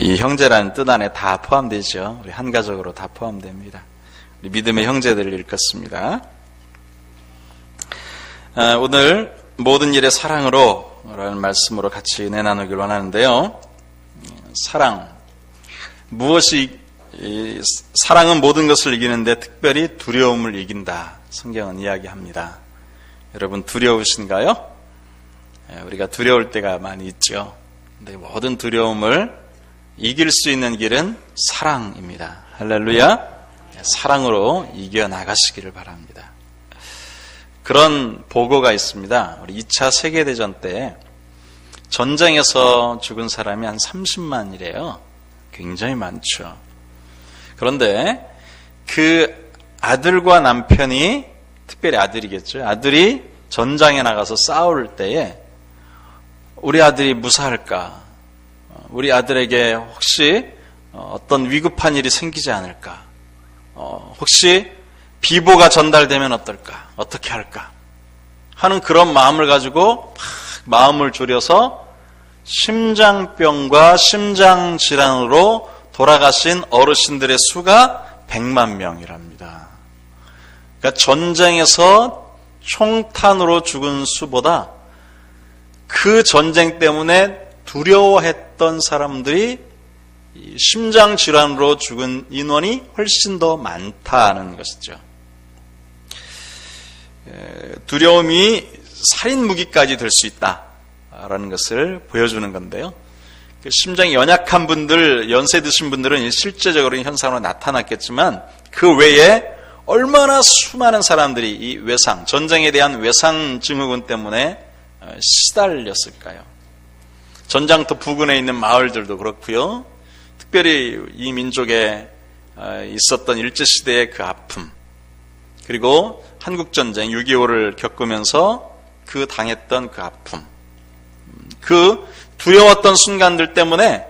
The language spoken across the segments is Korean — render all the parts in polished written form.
이 형제라는 뜻 안에 다 포함되죠. 우리 한 가족으로 다 포함됩니다. 우리 믿음의 형제들을 읽었습니다. 오늘 모든 일에 사랑으로 라는 말씀으로 같이 은혜 나누길 원하는데요. 사랑은 모든 것을 이기는데 특별히 두려움을 이긴다. 성경은 이야기합니다. 여러분 두려우신가요? 우리가 두려울 때가 많이 있죠. 근데 모든 두려움을 이길 수 있는 길은 사랑입니다. 할렐루야. 사랑으로 이겨나가시기를 바랍니다. 그런 보고가 있습니다. 우리 2차 세계대전 때 전쟁에서 죽은 사람이 한 30만이래요. 굉장히 많죠. 그런데 그 아들과 남편이, 특별히 아들이겠죠. 아들이 전장에 나가서 싸울 때에 우리 아들이 무사할까? 우리 아들에게 혹시 어떤 위급한 일이 생기지 않을까? 혹시 비보가 전달되면 어떨까? 어떻게 할까? 하는 그런 마음을 가지고 마음을 졸여서 심장병과 심장질환으로 돌아가신 어르신들의 수가 100만 명이랍니다. 그러니까 전쟁에서 총탄으로 죽은 수보다 그 전쟁 때문에 두려워했던 사람들이 심장질환으로 죽은 인원이 훨씬 더 많다는 것이죠. 두려움이 살인 무기까지 될 수 있다라는 것을 보여주는 건데요. 심장이 연약한 분들, 연세 드신 분들은 실제적으로 현상으로 나타났겠지만 그 외에 얼마나 수많은 사람들이 이 외상, 전쟁에 대한 외상 증후군 때문에 시달렸을까요? 전장터 부근에 있는 마을들도 그렇고요. 특별히 이 민족에 있었던 일제시대의 그 아픔, 그리고 한국전쟁 6.25를 겪으면서 그 당했던 그 아픔, 그 두려웠던 순간들 때문에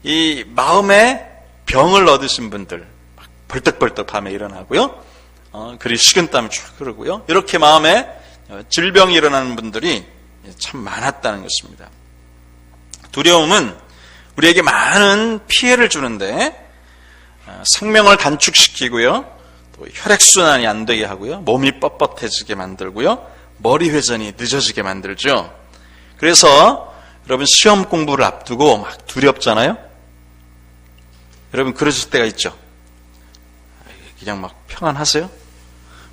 이 마음에 병을 얻으신 분들 벌떡벌떡 밤에 일어나고요. 그리고 식은땀이 쭉 흐르고요. 이렇게 마음에 질병이 일어나는 분들이 참 많았다는 것입니다. 두려움은 우리에게 많은 피해를 주는데 생명을 단축시키고요. 또 혈액순환이 안 되게 하고요. 몸이 뻣뻣해지게 만들고요. 머리 회전이 늦어지게 만들죠. 그래서 여러분 시험 공부를 앞두고 막 두렵잖아요. 여러분 그러실 때가 있죠. 그냥 막 평안하세요?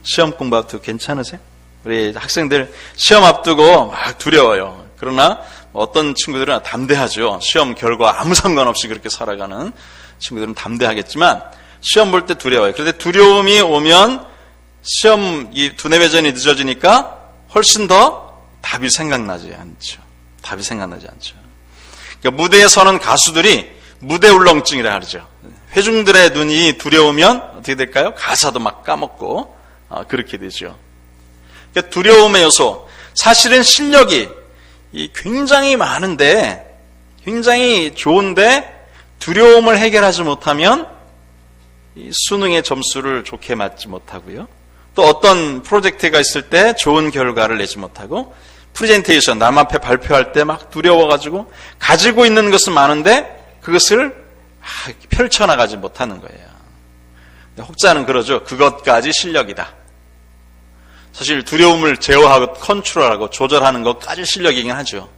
시험 공부 앞두고 괜찮으세요? 우리 학생들 시험 앞두고 막 두려워요. 그러나 어떤 친구들은 담대하죠. 시험 결과 아무 상관없이 그렇게 살아가는 친구들은 담대하겠지만 시험 볼 때 두려워요. 그런데 두려움이 오면 시험 이 두뇌 회전이 늦어지니까 훨씬 더 답이 생각나지 않죠. 그러니까 무대에 서는 가수들이 무대 울렁증이라 하죠. 회중들의 눈이 두려우면 어떻게 될까요? 가사도 막 까먹고 그렇게 되죠. 그러니까 두려움의 요소, 사실은 실력이 굉장히 많은데, 굉장히 좋은데 두려움을 해결하지 못하면 수능의 점수를 좋게 맞지 못하고요. 또 어떤 프로젝트가 있을 때 좋은 결과를 내지 못하고, 프레젠테이션, 남 앞에 발표할 때 막 두려워가지고 가지고 있는 것은 많은데 그것을 펼쳐나가지 못하는 거예요. 혹자는 그러죠. 그것까지 실력이다. 사실 두려움을 제어하고 컨트롤하고 조절하는 것까지 실력이긴 하죠.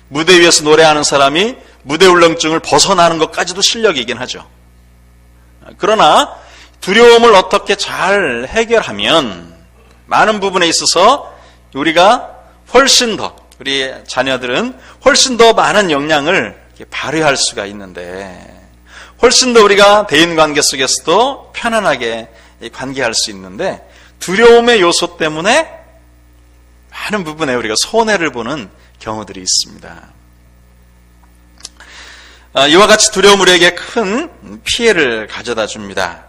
무대 위에서 노래하는 사람이 무대 울렁증을 벗어나는 것까지도 실력이긴 하죠. 그러나 두려움을 어떻게 잘 해결하면 많은 부분에 있어서 우리가 훨씬 더, 우리 자녀들은 훨씬 더 많은 역량을 발휘할 수가 있는데, 훨씬 더 우리가 대인관계 속에서도 편안하게 관계할 수 있는데, 두려움의 요소 때문에 많은 부분에 우리가 손해를 보는 경우들이 있습니다. 이와 같이 두려움 우리에게 큰 피해를 가져다 줍니다.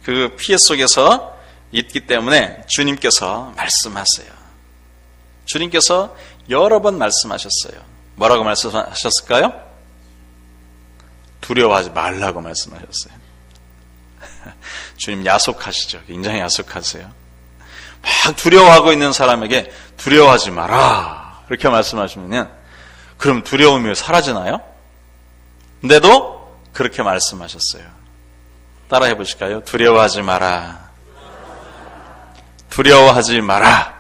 그 피해 속에서 있기 때문에 주님께서 말씀하세요. 주님께서 여러 번 말씀하셨어요. 뭐라고 말씀하셨을까요? 두려워하지 말라고 말씀하셨어요. 주님 야속하시죠. 굉장히 야속하세요. 막 두려워하고 있는 사람에게 두려워하지 마라 이렇게 말씀하시면 그럼 두려움이 사라지나요? 근데도 그렇게 말씀하셨어요. 따라해 보실까요? 두려워하지 마라. 두려워하지 마라.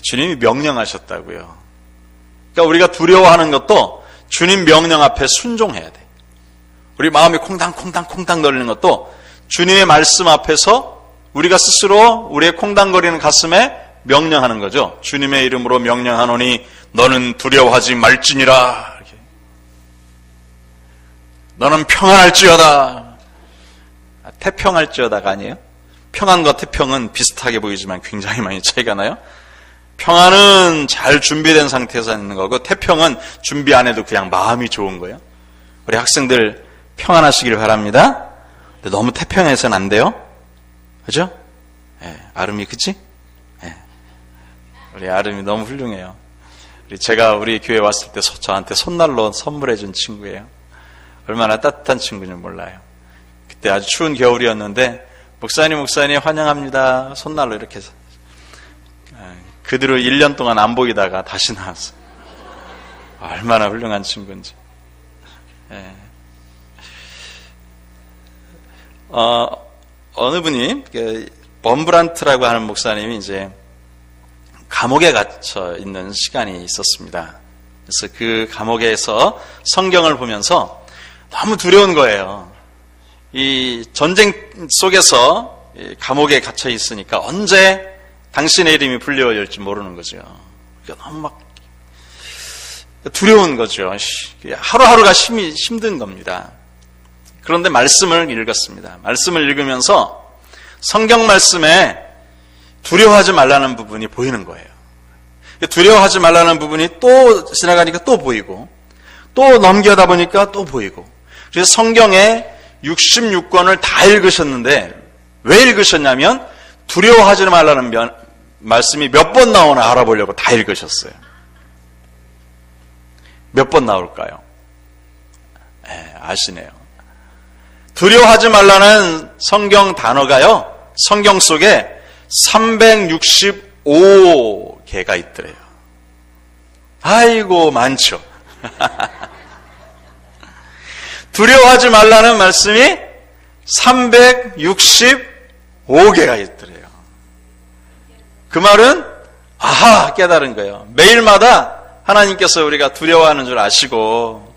주님이 명령하셨다고요. 그러니까 우리가 두려워하는 것도 주님 명령 앞에 순종해야 돼. 우리 마음이 콩당콩당콩당 거리는 것도 주님의 말씀 앞에서 우리가 스스로 우리의 콩당거리는 가슴에 명령하는 거죠. 주님의 이름으로 명령하노니 너는 두려워하지 말지니라. 이렇게. 너는 평안할지어다. 태평할지어다가 아니에요? 평안과 태평은 비슷하게 보이지만 굉장히 많이 차이가 나요. 평안은 잘 준비된 상태에서 있는 거고, 태평은 준비 안 해도 그냥 마음이 좋은 거예요. 우리 학생들 평안하시길 바랍니다. 근데 너무 태평해서는 안 돼요. 그죠? 아름이 그치? 우리 아름이 너무 훌륭해요. 제가 우리 교회 왔을 때 저한테 손난로 선물해 준 친구예요. 얼마나 따뜻한 친구인지 몰라요. 그때 아주 추운 겨울이었는데 목사님 환영합니다. 손난로 이렇게 해서 그들을 1년 동안 안 보이다가 다시 나왔어요. 얼마나 훌륭한 친구인지. 어느 분이 범브란트라고 하는 목사님이 이제 감옥에 갇혀 있는 시간이 있었습니다. 그래서 그 감옥에서 성경을 보면서 너무 두려운 거예요. 이 전쟁 속에서 감옥에 갇혀 있으니까 언제 당신의 이름이 불려올지 모르는 거죠. 그러니까 너무 막 두려운 거죠. 하루하루가 힘든 겁니다. 그런데 말씀을 읽었습니다. 말씀을 읽으면서 성경 말씀에 두려워하지 말라는 부분이 보이는 거예요. 두려워하지 말라는 부분이 또 지나가니까 또 보이고, 또 넘겨다 보니까 또 보이고. 그래서 성경에 66권을 다 읽으셨는데 왜 읽으셨냐면 두려워하지 말라는 말씀이 몇 번 나오나 알아보려고 다 읽으셨어요. 몇 번 나올까요? 아시네요. 두려워하지 말라는 성경 단어가요, 성경 속에 365개가 있더래요. 아이고, 많죠. 두려워하지 말라는 말씀이 365개가 있더래요. 그 말은 아하 깨달은 거예요. 매일마다 하나님께서 우리가 두려워하는 줄 아시고,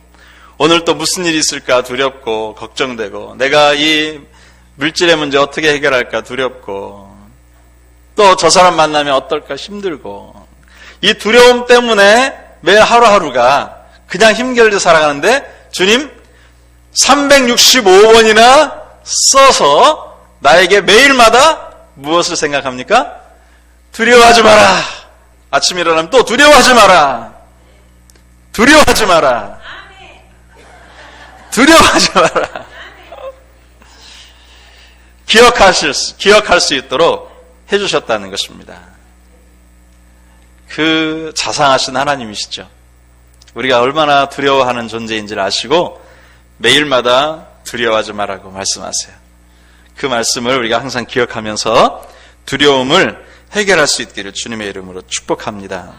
오늘 또 무슨 일이 있을까 두렵고 걱정되고, 내가 이 물질의 문제 어떻게 해결할까 두렵고, 또 저 사람 만나면 어떨까 힘들고, 이 두려움 때문에 매일 하루하루가 그냥 힘겨루게 살아가는데 주님 365번이나 써서 나에게 매일마다 무엇을 생각합니까? 두려워하지 마라. 아침 일어나면 또 두려워하지 마라. 두려워하지 마라. 두려워하지 마라. 기억할 수 있도록 해주셨다는 것입니다. 그 자상하신 하나님이시죠. 우리가 얼마나 두려워하는 존재인지를 아시고 매일마다 두려워하지 말라고 말씀하세요. 그 말씀을 우리가 항상 기억하면서 두려움을 해결할 수 있기를 주님의 이름으로 축복합니다.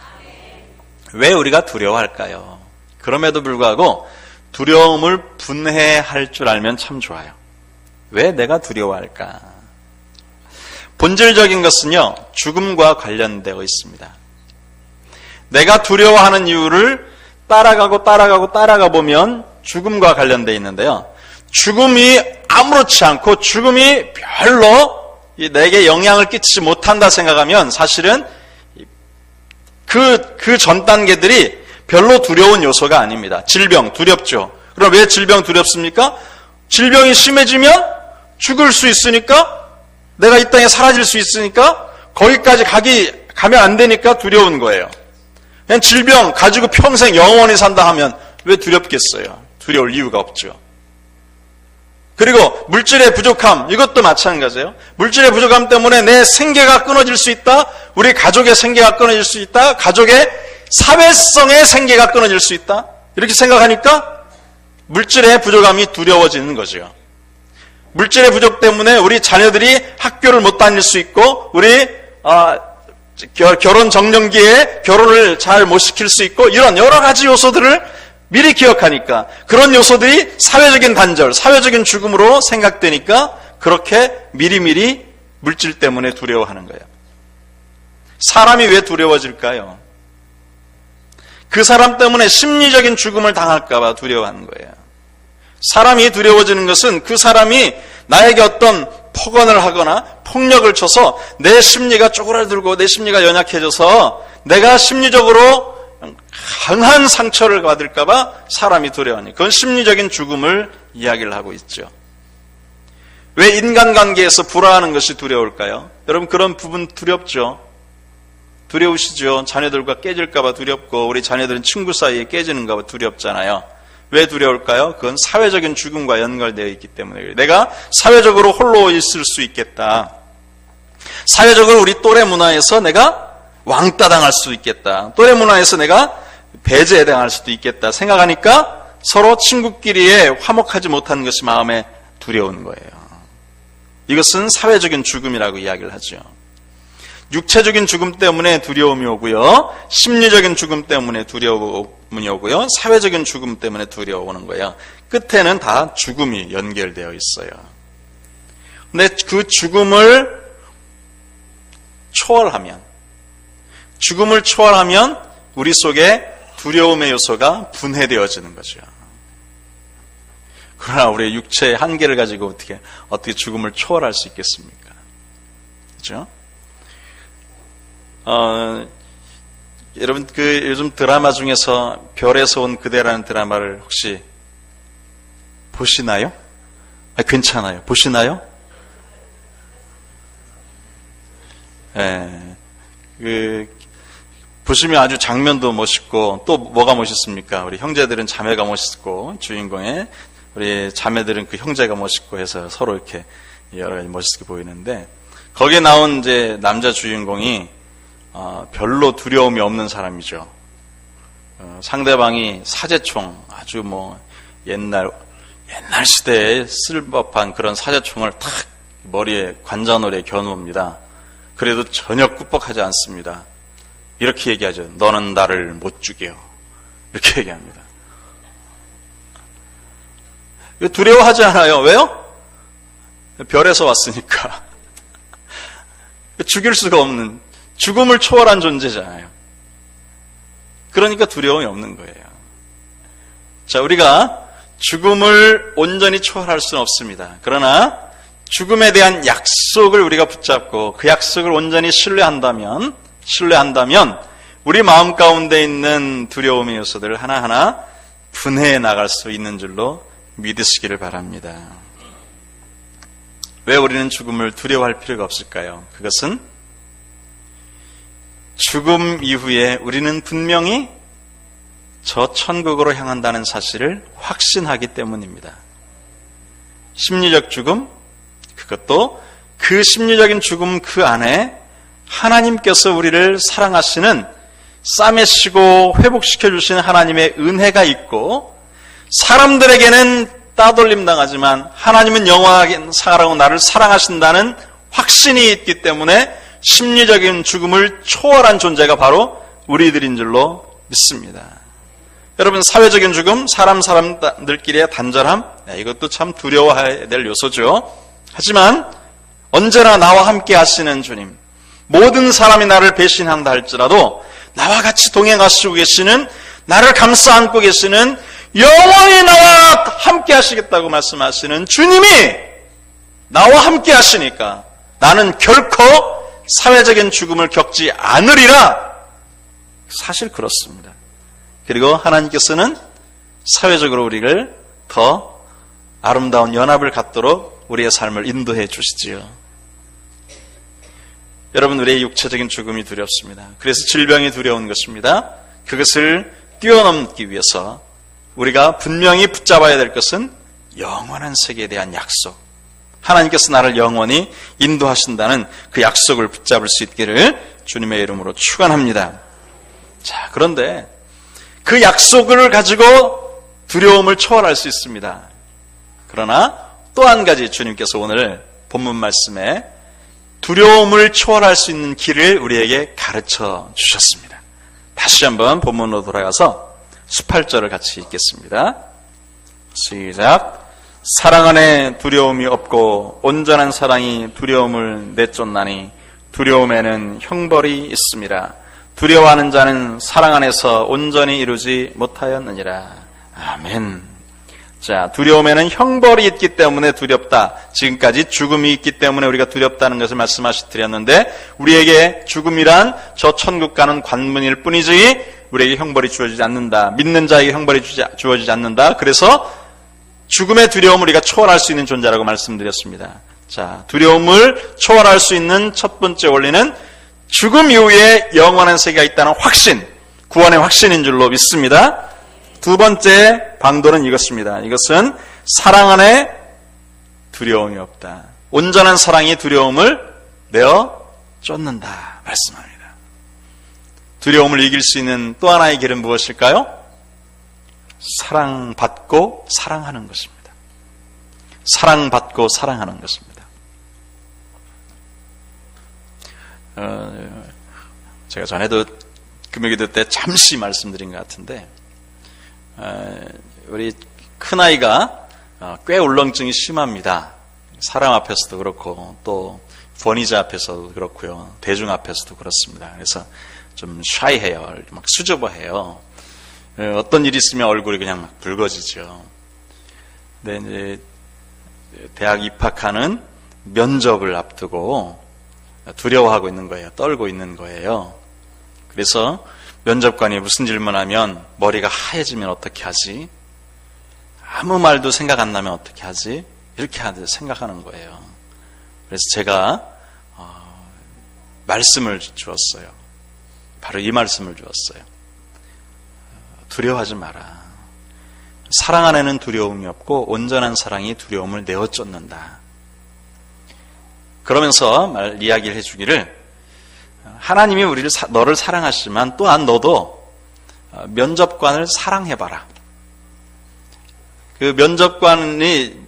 왜 우리가 두려워할까요? 그럼에도 불구하고 두려움을 분해할 줄 알면 참 좋아요. 왜 내가 두려워할까? 본질적인 것은요, 죽음과 관련되어 있습니다. 내가 두려워하는 이유를 따라가 보면 죽음과 관련되어 있는데요. 죽음이 아무렇지 않고 죽음이 별로 내게 영향을 끼치지 못한다 생각하면 사실은 그 전 단계들이 별로 두려운 요소가 아닙니다. 질병 두렵죠. 그럼 왜 질병 두렵습니까? 질병이 심해지면 죽을 수 있으니까, 내가 이 땅에 사라질 수 있으니까 거기까지 가면 안 되니까 두려운 거예요. 그냥 질병 가지고 평생 영원히 산다 하면 왜 두렵겠어요? 두려울 이유가 없죠. 그리고 물질의 부족함, 이것도 마찬가지예요. 물질의 부족함 때문에 내 생계가 끊어질 수 있다. 우리 가족의 생계가 끊어질 수 있다. 가족의 사회성의 생계가 끊어질 수 있다. 이렇게 생각하니까 물질의 부족함이 두려워지는 거죠. 물질의 부족 때문에 우리 자녀들이 학교를 못 다닐 수 있고, 우리 결혼 정년기에 결혼을 잘 못 시킬 수 있고, 이런 여러 가지 요소들을 미리 기억하니까 그런 요소들이 사회적인 단절, 사회적인 죽음으로 생각되니까 그렇게 미리미리 물질 때문에 두려워하는 거예요. 사람이 왜 두려워질까요? 그 사람 때문에 심리적인 죽음을 당할까 봐 두려워하는 거예요. 사람이 두려워지는 것은 그 사람이 나에게 어떤 폭언을 하거나 폭력을 쳐서 내 심리가 쪼그라들고 내 심리가 연약해져서 내가 심리적으로 강한 상처를 받을까 봐 사람이 두려워하니 그건 심리적인 죽음을 이야기를 하고 있죠. 왜 인간관계에서 불화하는 것이 두려울까요? 여러분 그런 부분 두렵죠? 두려우시죠? 자녀들과 깨질까 봐 두렵고 우리 자녀들은 친구 사이에 깨지는가 봐 두렵잖아요. 왜 두려울까요? 그건 사회적인 죽음과 연결되어 있기 때문에 내가 사회적으로 홀로 있을 수 있겠다. 사회적으로 우리 또래 문화에서 내가 왕따 당할 수 있겠다. 또래 문화에서 내가 배제당할 수도 있겠다 생각하니까 서로 친구끼리에 화목하지 못하는 것이 마음에 두려운 거예요. 이것은 사회적인 죽음이라고 이야기를 하죠. 육체적인 죽음 때문에 두려움이 오고요. 심리적인 죽음 때문에 두려움이 오고요. 사회적인 죽음 때문에 두려워오는 거예요. 끝에는 다 죽음이 연결되어 있어요. 근데 그 죽음을 초월하면 우리 속에 두려움의 요소가 분해되어지는 거죠. 그러나 우리의 육체의 한계를 가지고 어떻게 죽음을 초월할 수 있겠습니까? 그렇죠? 여러분 요즘 드라마 중에서 별에서 온 그대라는 드라마를 혹시 보시나요? 괜찮아요. 보시나요? 보시면 아주 장면도 멋있고 또 뭐가 멋있습니까? 우리 형제들은 자매가 멋있고 주인공의 우리 자매들은 그 형제가 멋있고 해서 서로 이렇게 여러 가지 멋있게 보이는데 거기에 나온 이제 남자 주인공이 별로 두려움이 없는 사람이죠. 상대방이 사제총 아주 옛날 시대에 쓸 법한 그런 사제총을 탁 머리에 관자놀이에 겨누옵니다. 그래도 전혀 꾹뻑하지 않습니다. 이렇게 얘기하죠. 너는 나를 못 죽여. 이렇게 얘기합니다. 두려워하지 않아요. 왜요? 별에서 왔으니까. 죽일 수가 없는 죽음을 초월한 존재잖아요. 그러니까 두려움이 없는 거예요. 자, 우리가 죽음을 온전히 초월할 수는 없습니다. 그러나 죽음에 대한 약속을 우리가 붙잡고 그 약속을 온전히 신뢰한다면 우리 마음 가운데 있는 두려움의 요소들을 하나하나 분해해 나갈 수 있는 줄로 믿으시기를 바랍니다. 왜 우리는 죽음을 두려워할 필요가 없을까요? 그것은 죽음 이후에 우리는 분명히 저 천국으로 향한다는 사실을 확신하기 때문입니다. 심리적 죽음, 그것도 그 심리적인 죽음 그 안에 하나님께서 우리를 사랑하시는 싸매시고 회복시켜주시는 하나님의 은혜가 있고 사람들에게는 따돌림 당하지만 하나님은 영원하게 사랑하고 나를 사랑하신다는 확신이 있기 때문에 심리적인 죽음을 초월한 존재가 바로 우리들인 줄로 믿습니다. 여러분, 사회적인 죽음, 사람들끼리의 단절함, 이것도 참 두려워해야 될 요소죠. 하지만 언제나 나와 함께 하시는 주님, 모든 사람이 나를 배신한다 할지라도 나와 같이 동행하시고 계시는, 나를 감싸 안고 계시는, 영원히 나와 함께 하시겠다고 말씀하시는 주님이 나와 함께 하시니까 나는 결코 사회적인 죽음을 겪지 않으리라. 사실 그렇습니다. 그리고 하나님께서는 사회적으로 우리를 더 아름다운 연합을 갖도록 우리의 삶을 인도해 주시지요. 여러분, 우리의 육체적인 죽음이 두렵습니다. 그래서 질병이 두려운 것입니다. 그것을 뛰어넘기 위해서 우리가 분명히 붙잡아야 될 것은 영원한 세계에 대한 약속. 하나님께서 나를 영원히 인도하신다는 그 약속을 붙잡을 수 있기를 주님의 이름으로 축원합니다. 자, 그런데 그 약속을 가지고 두려움을 초월할 수 있습니다. 그러나 또 한 가지 주님께서 오늘 본문 말씀에 두려움을 초월할 수 있는 길을 우리에게 가르쳐 주셨습니다. 다시 한번 본문으로 돌아가서 18절을 같이 읽겠습니다. 시작. 사랑 안에 두려움이 없고 온전한 사랑이 두려움을 내쫓나니 두려움에는 형벌이 있습니다. 두려워하는 자는 사랑 안에서 온전히 이루지 못하였느니라. 아멘. 자, 두려움에는 형벌이 있기 때문에 두렵다. 지금까지 죽음이 있기 때문에 우리가 두렵다는 것을 말씀드렸는데 우리에게 죽음이란 저 천국 가는 관문일 뿐이지 우리에게 형벌이 주어지지 않는다. 믿는 자에게 형벌이 주어지지 않는다. 그래서 죽음의 두려움을 우리가 초월할 수 있는 존재라고 말씀드렸습니다. 자, 두려움을 초월할 수 있는 첫 번째 원리는 죽음 이후에 영원한 세계가 있다는 확신, 구원의 확신인 줄로 믿습니다. 두 번째 방도는 이것입니다. 이것은 사랑 안에 두려움이 없다. 온전한 사랑이 두려움을 내어 쫓는다 말씀합니다. 두려움을 이길 수 있는 또 하나의 길은 무엇일까요? 사랑받고 사랑하는 것입니다. 사랑받고 사랑하는 것입니다. 제가 전에도 금요기도 때 잠시 말씀드린 것 같은데 우리 큰아이가 꽤 울렁증이 심합니다. 사람 앞에서도 그렇고 또 권위자 앞에서도 그렇고요. 대중 앞에서도 그렇습니다. 그래서 좀 샤이해요. 막 수줍어해요. 어떤 일이 있으면 얼굴이 그냥 막 붉어지죠. 근데 이제 대학 입학하는 면접을 앞두고 두려워하고 있는 거예요. 떨고 있는 거예요. 그래서 면접관이 무슨 질문하면 머리가 하얘지면 어떻게 하지? 아무 말도 생각 안 나면 어떻게 하지? 이렇게 생각하는 거예요. 그래서 제가 말씀을 주었어요. 바로 이 말씀을 주었어요. 두려워하지 마라. 사랑 안에는 두려움이 없고 온전한 사랑이 두려움을 내어 쫓는다. 그러면서 이야기를 해주기를 하나님이 너를 사랑하시지만 또한 너도 면접관을 사랑해봐라. 그 면접관이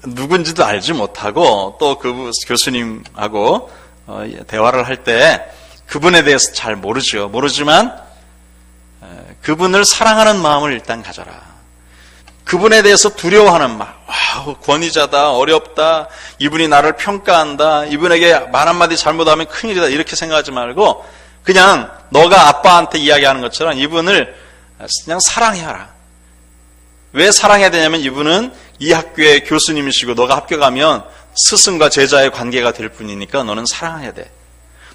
누군지도 알지 못하고 또 그 교수님하고 대화를 할 때 그분에 대해서 잘 모르죠. 모르지만 그분을 사랑하는 마음을 일단 가져라. 그분에 대해서 두려워하는 마음. 권위자다, 어렵다, 이분이 나를 평가한다, 이분에게 말 한마디 잘못하면 큰일이다 이렇게 생각하지 말고 그냥 너가 아빠한테 이야기하는 것처럼 이분을 그냥 사랑해라. 왜 사랑해야 되냐면 이분은 이 학교의 교수님이시고 너가 합격하면 스승과 제자의 관계가 될 뿐이니까 너는 사랑해야 돼.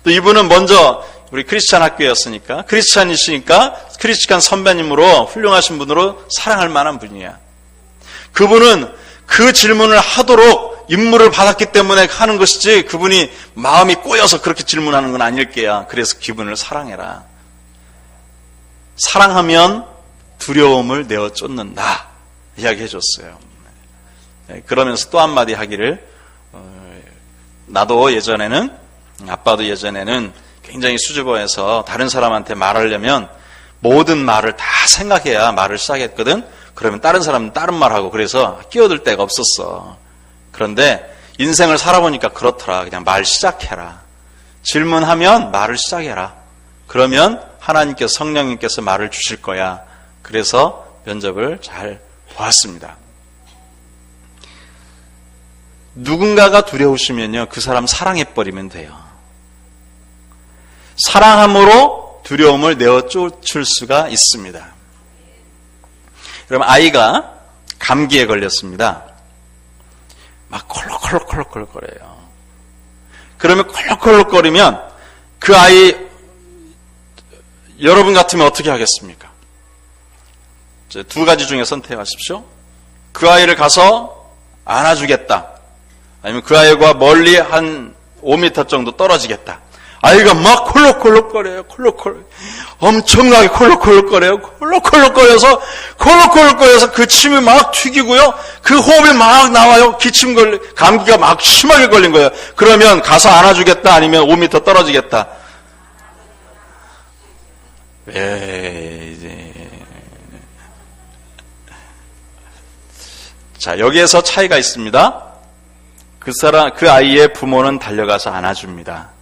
또 이분은 먼저 우리 크리스찬 학교였으니까 크리스찬이시니까 크리스찬 선배님으로 훌륭하신 분으로 사랑할 만한 분이야. 그분은 그 질문을 하도록 임무를 받았기 때문에 하는 것이지 그분이 마음이 꼬여서 그렇게 질문하는 건 아닐 게야. 그래서 그분을 사랑해라. 사랑하면 두려움을 내어 쫓는다 이야기해 줬어요. 그러면서 또 한마디 하기를 나도 예전에는 아빠도 예전에는 굉장히 수줍어해서 다른 사람한테 말하려면 모든 말을 다 생각해야 말을 시작했거든. 그러면 다른 사람은 다른 말하고 그래서 끼어들 데가 없었어. 그런데 인생을 살아보니까 그렇더라. 그냥 말 시작해라. 질문하면 말을 시작해라. 그러면 하나님께서 성령님께서 말을 주실 거야. 그래서 면접을 잘 보았습니다. 누군가가 두려우시면요 그 사람 사랑해버리면 돼요. 사랑함으로 두려움을 내어 쫓을 수가 있습니다. 여러분 아이가 감기에 걸렸습니다. 막 콜록콜록콜록거려요. 그러면 콜록콜록거리면 그 아이 여러분 같으면 어떻게 하겠습니까? 두 가지 중에 선택하십시오. 그 아이를 가서 안아주겠다. 아니면 그 아이와 멀리 한 5m 정도 떨어지겠다. 아이가 막 콜록콜록거려요. 콜록콜록. 엄청나게 콜록콜록거려요. 콜록콜록거려서 그 침이 막 튀기고요. 그 호흡이 막 나와요. 감기가 막 심하게 걸린 거예요. 그러면 가서 안아주겠다 아니면 5m 떨어지겠다. 자, 여기에서 차이가 있습니다. 그 아이의 부모는 달려가서 안아줍니다.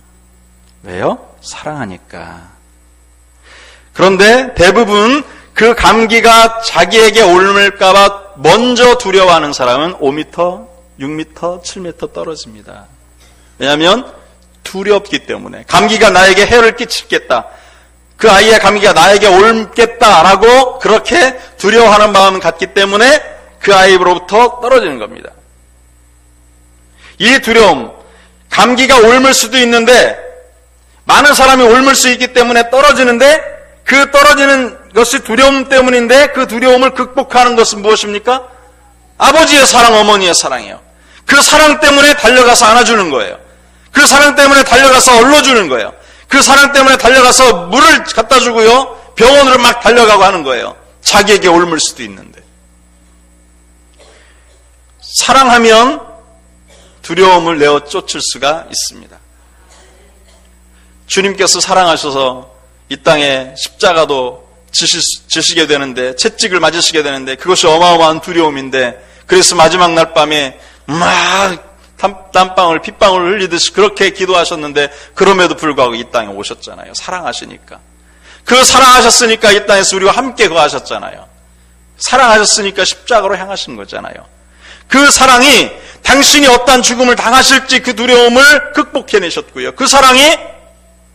왜요? 사랑하니까. 그런데 대부분 그 감기가 자기에게 옮을까봐 먼저 두려워하는 사람은 5m, 6m, 7m 떨어집니다. 왜냐하면 두렵기 때문에. 감기가 나에게 해를 끼치겠다, 그 아이의 감기가 나에게 옮겠다라고 그렇게 두려워하는 마음을 갖기 때문에 그 아이로부터 떨어지는 겁니다. 이 두려움, 감기가 옮을 수도 있는데 많은 사람이 옮을 수 있기 때문에 떨어지는데, 그 떨어지는 것이 두려움 때문인데 그 두려움을 극복하는 것은 무엇입니까? 아버지의 사랑, 어머니의 사랑이에요. 그 사랑 때문에 달려가서 안아주는 거예요. 그 사랑 때문에 달려가서 얼러주는 거예요. 그 사랑 때문에 달려가서 물을 갖다 주고요, 병원으로 막 달려가고 하는 거예요. 자기에게 옮을 수도 있는데. 사랑하면 두려움을 내어 쫓을 수가 있습니다. 주님께서 사랑하셔서 이 땅에 십자가도 지시게 되는데, 채찍을 맞으시게 되는데, 그것이 어마어마한 두려움인데, 그래서 마지막 날 밤에 막 땀방울, 핏방울을 흘리듯이 그렇게 기도하셨는데, 그럼에도 불구하고 이 땅에 오셨잖아요. 사랑하시니까. 그 사랑하셨으니까 이 땅에서 우리와 함께 거하셨잖아요. 사랑하셨으니까 십자가로 향하신 거잖아요. 그 사랑이 당신이 어떠한 죽음을 당하실지 그 두려움을 극복해내셨고요. 그 사랑이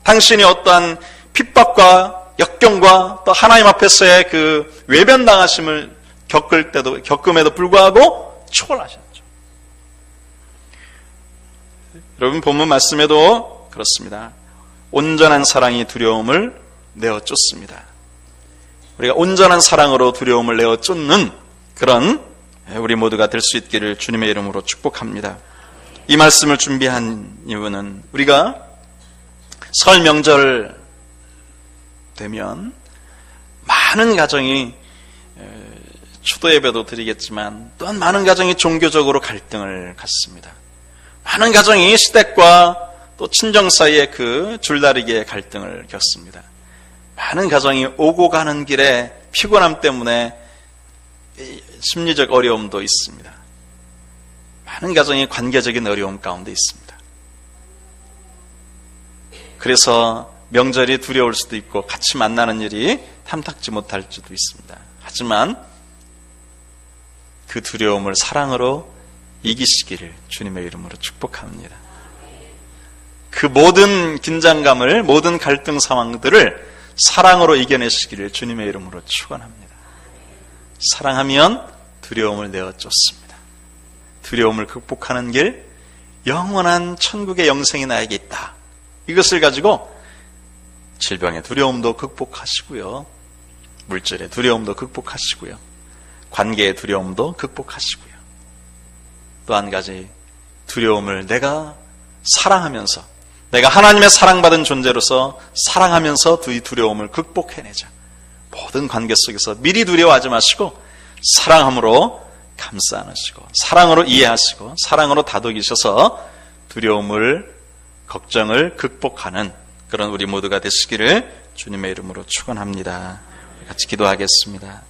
당신이 어떠한 핍박과 역경과 또 하나님 앞에서의 그 외변당하심을 겪음에도 불구하고 초월하셨죠. 여러분, 본문 말씀에도 그렇습니다. 온전한 사랑이 두려움을 내어 쫓습니다. 우리가 온전한 사랑으로 두려움을 내어 쫓는 그런 우리 모두가 될 수 있기를 주님의 이름으로 축복합니다. 이 말씀을 준비한 이유는 우리가 설 명절 되면 많은 가정이, 추도 예배도 드리겠지만 또한 많은 가정이 종교적으로 갈등을 갖습니다. 많은 가정이 시댁과 또 친정 사이의 그 줄다리기의 갈등을 겪습니다. 많은 가정이 오고 가는 길에 피곤함 때문에 심리적 어려움도 있습니다. 많은 가정이 관계적인 어려움 가운데 있습니다. 그래서 명절이 두려울 수도 있고 같이 만나는 일이 탐탁지 못할 수도 있습니다. 하지만 그 두려움을 사랑으로 이기시기를 주님의 이름으로 축복합니다. 그 모든 긴장감을, 모든 갈등 상황들을 사랑으로 이겨내시기를 주님의 이름으로 축원합니다. 사랑하면 두려움을 내어 쫓습니다. 두려움을 극복하는 길, 영원한 천국의 영생이 나에게 있다. 이것을 가지고 질병의 두려움도 극복하시고요, 물질의 두려움도 극복하시고요, 관계의 두려움도 극복하시고요, 또 한 가지 두려움을 내가 사랑하면서, 내가 하나님의 사랑받은 존재로서 사랑하면서 이 두려움을 극복해내자. 모든 관계 속에서 미리 두려워하지 마시고 사랑함으로 감싸 안으시고 사랑으로 이해하시고 사랑으로 다독이셔서 두려움을, 걱정을 극복하는 그런 우리 모두가 되시기를 주님의 이름으로 축원합니다. 같이 기도하겠습니다.